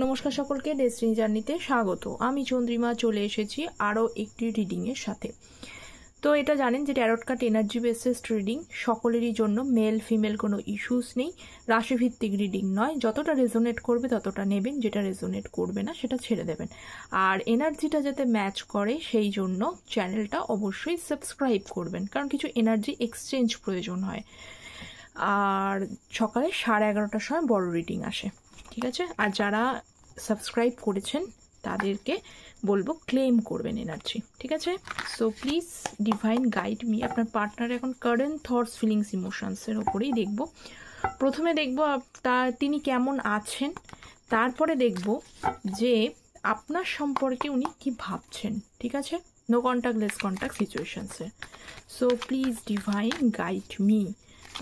নমস্কার সকলকে, ডেস্টিনি জার্নিতে স্বাগত। আমি চন্দ্রিমা চলে এসেছি আরও একটি রিডিংয়ের সাথে। তো এটা জানেন যে ট্যারট কার্ড এনার্জি বেসিসড রিডিং, সকলেরই জন্য, মেল ফিমেল কোনো ইস্যুস নেই, রাশিভিত্তিক রিডিং নয়। যতটা রেজোনেট করবে ততটা নেবেন, যেটা রেজোনেট করবে না সেটা ছেড়ে দেবেন। আর এনার্জিটা যাতে ম্যাচ করে সেই জন্য চ্যানেলটা অবশ্যই সাবস্ক্রাইব করবেন, কারণ কিছু এনার্জি এক্সচেঞ্জ প্রয়োজন হয়। আর সকালে 11:30টার সময় বড় রিডিং আসে, ঠিক আছে? আর যারা সাবস্ক্রাইব করেছেন তাদেরকে বলবো ক্লেম করবেন এনার্জি, ঠিক আছে? So please divine guide me. আপনার পার্টনার এখন কারেন্ট থটস ফিলিংস ইমোশনসের ওপরেই দেখব। প্রথমে দেখব তিনি কেমন আছেন, তারপরে দেখব যে আপনার সম্পর্কে উনি কি ভাবছেন, ঠিক আছে? নো কন্ট্যাক্ট লেস কন্ট্যাক্ট সিচুয়েশনসে। So please divine guide me.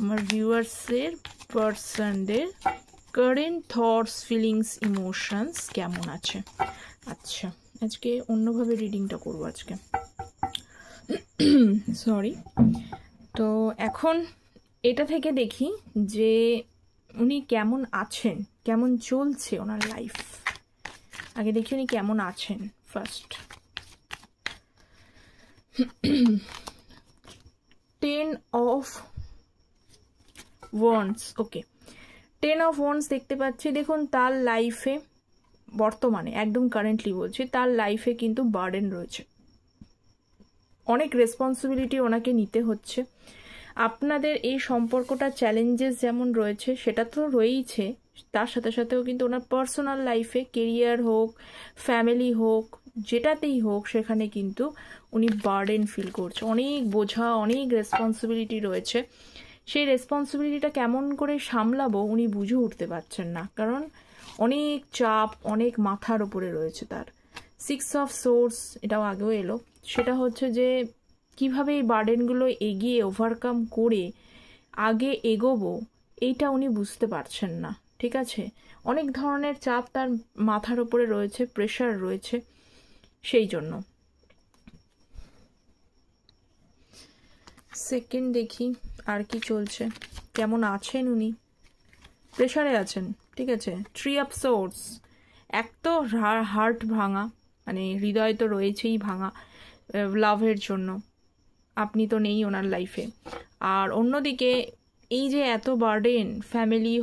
আমার ভিউয়ার্সের পার্সনদের কারেন্ট থটস ফিলিংস ইমোশনস কেমন আছে। আচ্ছা, আজকে অন্যভাবে রিডিংটা করবো আজকে, সরি। তো এখন এটা থেকে দেখি যে উনি কেমন আছেন, কেমন চলছে ওনার লাইফ। আগে দেখি উনি কেমন আছেন first. 10 of Wands, okay. 10 of Wands দেখতে পাচ্ছি। দেখুন, তার লাইফে বর্তমানে, একদম কারেন্টলি বলছি, তার লাইফে কিন্তু বার্ডেন রয়েছে, অনেক রেসপন্সিবিলিটি ওনাকে নিতে হচ্ছে। আপনাদের এই সম্পর্কটা চ্যালেঞ্জেস যেমন রয়েছে সেটা তো রয়েইছে, তার সাথে সাথেও কিন্তু ওনার পার্সোনাল লাইফে, কেরিয়ার হোক, ফ্যামিলি হোক, যেটাতেই হোক, সেখানে কিন্তু উনি বার্ডেন ফিল করছে, অনেক বোঝা, অনেক রেসপন্সিবিলিটি রয়েছে। সেই রেসপন্সিবিলিটিটা কেমন করে সামলাবো উনি বুঝে উঠতে পারছেন না, কারণ অনেক চাপ, অনেক মাথার উপরে রয়েছে তার। 6 of Swords, এটাও আগেও এলো, সেটা হচ্ছে যে কিভাবে এই বার্ডেনগুলো এগিয়ে ওভারকাম করে আগে এগোবো, এইটা উনি বুঝতে পারছেন না, ঠিক আছে? অনেক ধরনের চাপ তার মাথার উপরে রয়েছে, প্রেশার রয়েছে, সেই জন্য। সেকেন্ড দেখি আর কি চলছে, কেমন আছেন উনি। প্রেশারে আছেন, ঠিক আছে? 3 of Swords, এক তো হার্ট ভাঙা, মানে হৃদয় তো রয়েছেই ভাঙা লাভের জন্য, আপনি তো নেই ওনার লাইফে। আর অন্যদিকে এই যে এত বার্ডেন, ফ্যামিলি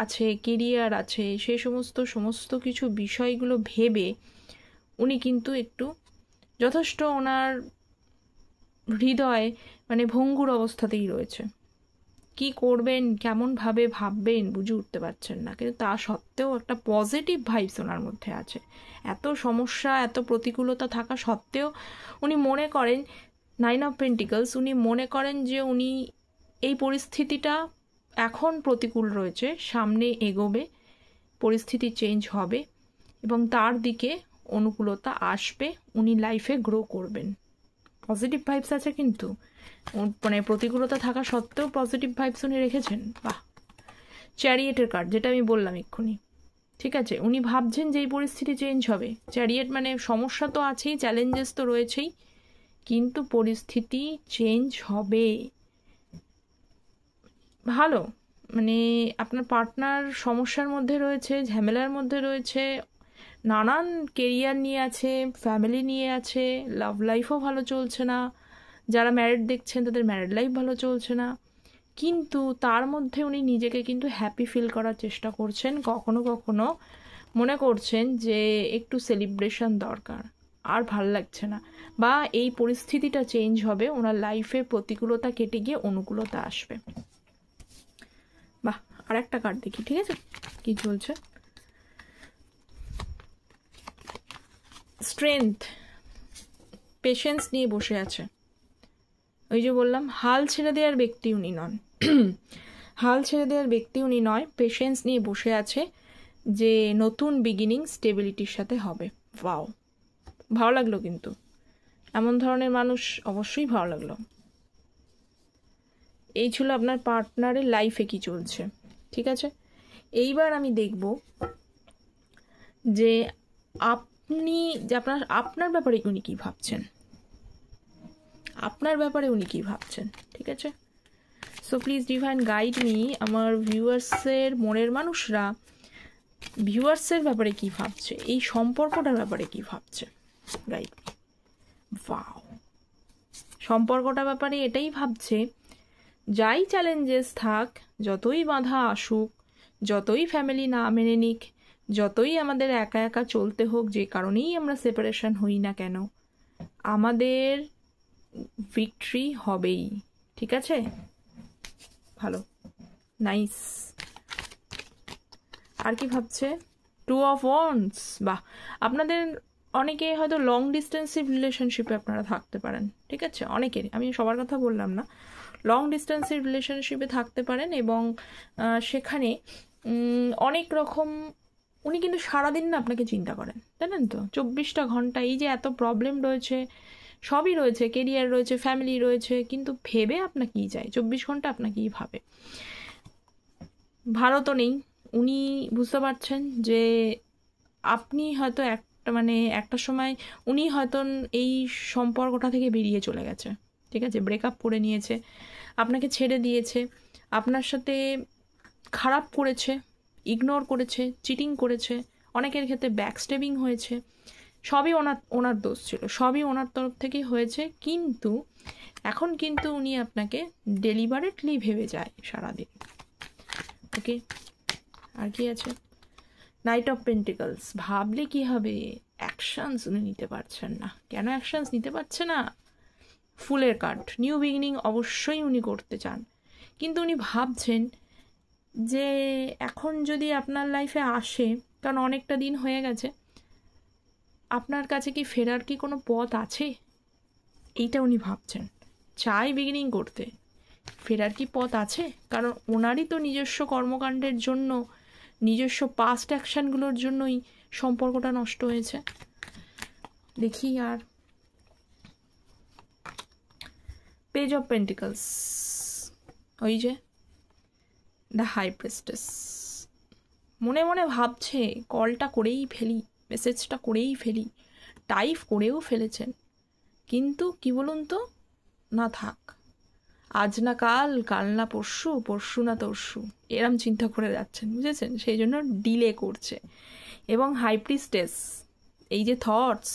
আছে, কেরিয়ার আছে, সে সমস্ত কিছু বিষয়গুলো ভেবে উনি কিন্তু একটু যথেষ্ট, ওনার হৃদয় মানে ভঙ্গুর অবস্থাতেই রয়েছে। কি করবেন, কেমনভাবে ভাববেন বুঝে উঠতে পারছেন না, কিন্তু তা সত্ত্বেও একটা পজিটিভ ভাইবস ওনার মধ্যে আছে। এত সমস্যা, এত প্রতিকূলতা থাকা সত্ত্বেও উনি মনে করেন, 9 of Pentacles, উনি মনে করেন যে উনি এই পরিস্থিতিটা এখন প্রতিকূল রয়েছে, সামনে এগোবে, পরিস্থিতি চেঞ্জ হবে এবং তার দিকে অনুকূলতা আসবে, উনি লাইফে গ্রো করবেন। পজিটিভ ভাইবস আছে, কিন্তু মানে প্রতিকূলতা থাকা সত্ত্বেও পজিটিভ ভাইবস উনি রেখেছেন। বাহ। চ্যারিয়েটের কার্ড, যেটা আমি বললাম এক্ষুনি, ঠিক আছে? উনি ভাবছেন যে এই পরিস্থিতি চেঞ্জ হবে। চ্যারিয়েট মানে সমস্যা তো আছেই, চ্যালেঞ্জেস তো রয়েছেই, কিন্তু পরিস্থিতি চেঞ্জ হবে। ভালো, মানে আপনার পার্টনার সমস্যার মধ্যে রয়েছে, ঝামেলার মধ্যে রয়েছে, নানান কেরিয়ার নিয়ে আছে, ফ্যামিলি নিয়ে আছে, লাভ লাইফও ভালো চলছে না, যারা ম্যারিড দেখছেন তাদের ম্যারিড লাইফ ভালো চলছে না, কিন্তু তার মধ্যে উনি নিজেকে কিন্তু হ্যাপি ফিল করার চেষ্টা করছেন। কখনো কখনো মনে করছেন যে একটু সেলিব্রেশন দরকার, আর ভাল লাগছে না, বা এই পরিস্থিতিটা চেঞ্জ হবে, ওনার লাইফে প্রতিকূলতা কেটে গিয়ে অনুকূলতা আসবে। বাহ। আর একটা কার্ড দেখি, ঠিক আছে, কি চলছে। স্ট্রেংথ, পেশেন্স নিয়ে বসে আছে। ওই যে বললাম, হাল ছেড়ে দেওয়ার ব্যক্তি উনি নন, হাল ছেড়ে দেওয়ার ব্যক্তি উনি নয়, পেশেন্স নিয়ে বসে আছে যে নতুন বিগিনিং স্টেবিলিটির সাথে হবে। ওয়াও, ভালো লাগলো, কিন্তু এমন ধরনের মানুষ অবশ্যই ভালো লাগলো। এই ছিল আপনার পার্টনারের লাইফে কি চলছে, ঠিক আছে? এইবার আমি দেখব যে আপনি, যে আপনার ব্যাপারে উনি কি ভাবছেন, আপনার ব্যাপারে উনি কি ভাবছেন, ঠিক আছে? So please divine guide me. আমার ভিউয়ার্সের মনের মানুষরা ভিউয়ার্সের ব্যাপারে কি ভাবছে, এই সম্পর্কটার ব্যাপারে কি ভাবছে গাইড। ওয়াও, সম্পর্কটার ব্যাপারে এটাই ভাবছে, যাই চ্যালেঞ্জেস থাক, যতই বাধা আসুক, যতই ফ্যামিলি না মেনে নিক, যতই আমাদের একা একা চলতে হোক, যে কারণেই আমরা সেপারেশন হই না কেন, আমাদের ভিক্টরি হবেই। ঠিক আছে, ভালো, নাইস। আর কি ভাবছে? 2 of Wands। বাহ, আপনাদের অনেকে হয়তো লং ডিস্টেন্সিভ রিলেশনশিপে আপনারা থাকতে পারেন। ঠিক আছে, অনেকেরই, আমি সবার কথা বললাম না, লং ডিস্টেন্সিভ রিলেশনশিপে থাকতে পারেন এবং সেখানে অনেক রকম, উনি কিন্তু সারাদিন না আপনাকে চিন্তা করেন, জানেন তো, 24টা ঘন্টা। এই যে এত প্রবলেম রয়েছে, সবই রয়েছে, কেরিয়ার রয়েছে, ফ্যামিলি রয়েছে, কিন্তু ভেবে আপনাকেই যায়, 24 ঘন্টা আপনাকেই ভাবে। ভালো তো নেই, উনি বুঝতে পারছেন যে আপনি হয়তো একটা সময় উনি হয়তো এই সম্পর্কটা থেকে বেরিয়ে চলে গেছে। ঠিক আছে, ব্রেকআপ করে নিয়েছে, আপনাকে ছেড়ে দিয়েছে, আপনার সাথে খারাপ করেছে, ইগনোর করেছে, চিটিং করেছে, অনেকের ক্ষেত্রে ব্যাকস্টেবিং হয়েছে। সবই ওনার দোষ ছিল, সবই ওনার তরফ থেকেই হয়েছে। কিন্তু এখন কিন্তু উনি আপনাকে ডেলিবারেটলি ভেবে যায় সারাদিন। ওকে, আর কি আছে? Night of pentacles. ভাবলে কি হবে, অ্যাকশনস উনি নিতে পারছেন না। কেন অ্যাকশনস নিতে পারছে না? ফুলের কার্ড, নিউ বিগিনিং অবশ্যই উনি করতে চান, কিন্তু উনি ভাবছেন যে এখন যদি আপনার লাইফে আসে, কারণ অনেকটা দিন হয়ে গেছে, আপনার কাছে কি ফেরার কি কোনো পথ আছে, এইটা উনি ভাবছেন। চাই বিগিনিং করতে, ফেরার কি পথ আছে? কারণ ওনারই তো নিজস্ব কর্মকাণ্ডের জন্য, নিজস্ব পাস্ট অ্যাকশানগুলোর জন্যই সম্পর্কটা নষ্ট হয়েছে। দেখি আর পেজ অফ পেন্টিকলস, ওই যে দ্য হাই প্রিস্টেস। মনে মনে ভাবছে কলটা করেই ফেলি, মেসেজটা করেই ফেলি, টাইপ করেও ফেলেছেন, কিন্তু কি বলুন তো, না থাক, আজ না কাল, কাল না পরশু, পরশু না তরশু, এরম চিন্তা করে যাচ্ছেন, বুঝেছেন? সেই জন্য ডিলে করছে। এবং হাই প্রিস্টেস, এই যে থটস,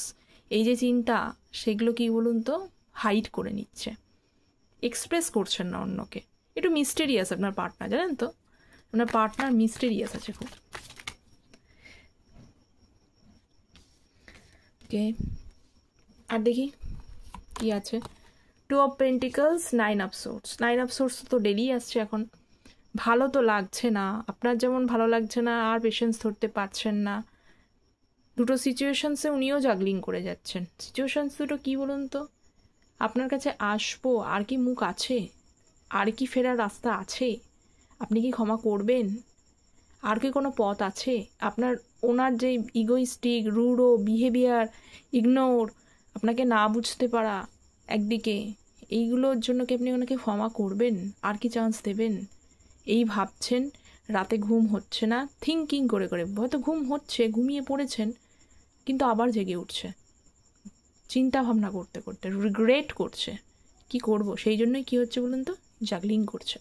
এই যে চিন্তা, সেগুলো কি বলুন তো, হাইড করে নিচ্ছে, এক্সপ্রেস করছেন না অন্যকে। একটু মিস্টেরিয়াস আপনার পার্টনার, জানেন তো, আপনার পার্টনার মিস্টেরিয়াস আছে খুব। ওকে, আর দেখি কি আছে। 2 of Pentacles, 9 of Swords। 9 of Swords তো ডেলি আসছে এখন। ভালো তো লাগছে না, আপনার যেমন ভালো লাগছে না, আর পেশেন্স ধরতে পারছেন না। দুটো সিচুয়েশনসে উনিও জাগলিং করে যাচ্ছেন। সিচুয়েশনস দুটো কী বলুন তো, আপনার কাছে আসবো, আর কি মুখ আছে, আর কি ফেরার রাস্তা আছে, আপনি কি ক্ষমা করবেন, আর কি কোনো পথ আছে আপনার? ওনার যে ইগোইস্টিক, রুডো বিহেভিয়ার, ইগনোর, আপনাকে না বুঝতে পারা একদিকে, এইগুলোর জন্য কি আপনি ওনাকে ক্ষমা করবেন, আর কি চান্স দেবেন? এই ভাবছেন, রাতে ঘুম হচ্ছে না, থিঙ্কিং করে করে, হয়তো ঘুম হচ্ছে, ঘুমিয়ে পড়েছেন, কিন্তু আবার জেগে উঠছে, চিন্তা ভাবনা করতে করতে রিগ্রেট করছে, কি করব, সেই জন্যই কি হচ্ছে বলুন তো, জাগলিং করছে।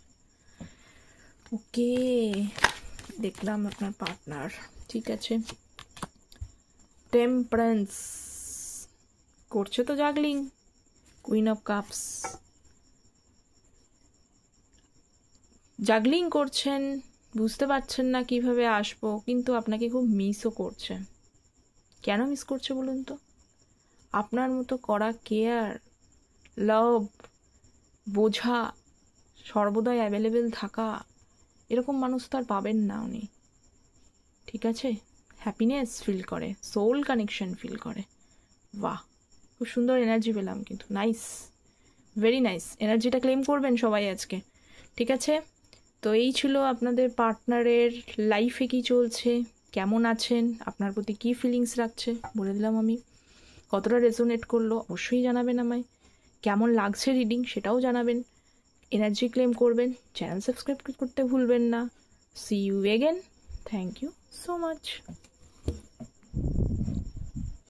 ওকে, দেখলাম আপনার পার্টনার, ঠিক আছে। টেম্পারেন্স করছে তো juggling. Queen of cups, juggling করছেন, বুঝতে পারছেন না কিভাবে আসবো, কিন্তু আপনাকে খুব মিসও করছে। কেন মিস করছে বলুন তো? আপনার মতো করা কেয়ার, লাভ, বোঝা, সর্বদাই অ্যাভেলেবেল থাকা, এরকম মানুষ তো আর পাবেন না উনি। ঠিক আছে, হ্যাপিনেস ফিল করে, সোল কানেকশন ফিল করে। বাহ, খুব সুন্দর এনার্জি পেলাম কিন্তু, নাইস, ভেরি নাইস। এনার্জিটা ক্লেম করবেন সবাই আজকে, ঠিক আছে? তো এই ছিল আপনাদের পার্টনারের লাইফে কি চলছে, কেমন আছেন, আপনার প্রতি কী ফিলিংস রাখছে বলে দিলাম আমি। কতটা রেজোনেট করলো অবশ্যই জানাবেন আমায়, কেমন লাগছে রিডিং সেটাও জানাবেন, এনার্জি ক্লেম করবেন, চ্যানেল সাবস্ক্রাইব করতে ভুলবেন না। See you again, thank you so much.